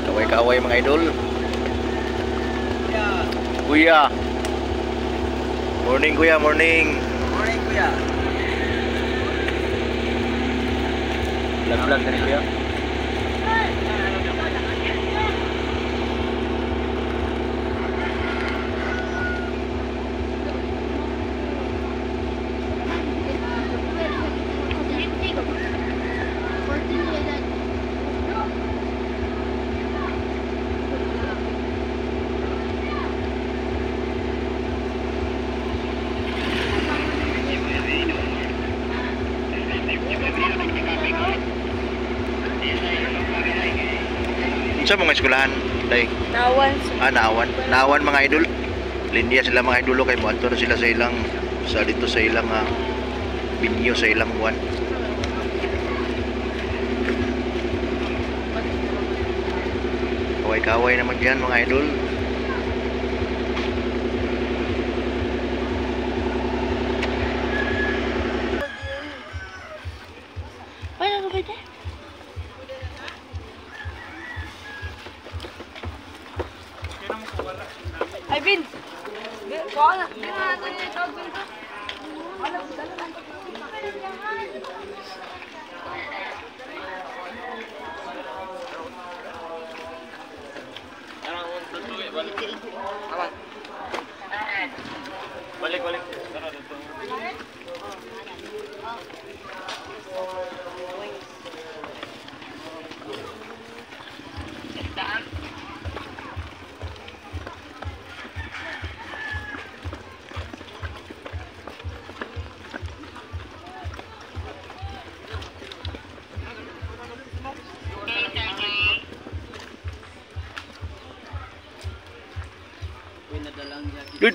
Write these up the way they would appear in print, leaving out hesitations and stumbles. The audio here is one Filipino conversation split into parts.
Kaway-kaway mga idol. Kuya. Morning kuya, morning. Morning kuya. Vlog-vlog na rin kuya. Sa mga eskwelahan, day. Nawan. Naawan mga idol. Linya sila mga idolo kay moadto na sila sa ilang dito sa ilang binyo sa ilang buwan. Kaway-kaway naman diyan mga idol. Ano ba ito? Ay, Vin! Kuha na! Hindi na natin yung tawag dito. Wala, dala lang. Balik. Good.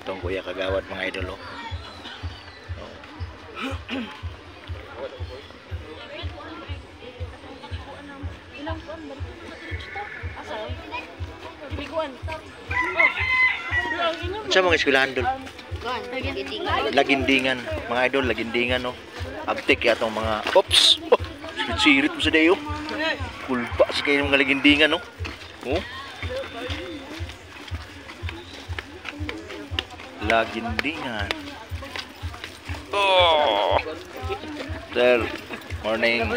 Itong kuya kagawad mga idol. Ilang kuan ba? Asa? Biguan. Sa mga eskwelahan doon. Kuan, Lagindingan, mga idol, lagindingan no. Abtek yatong mga ops. Oh, sirit mo sa dayo. Kulpa sa kayo mga lagindingan no. Oh. Lagindingan. Oh. Sir, morning.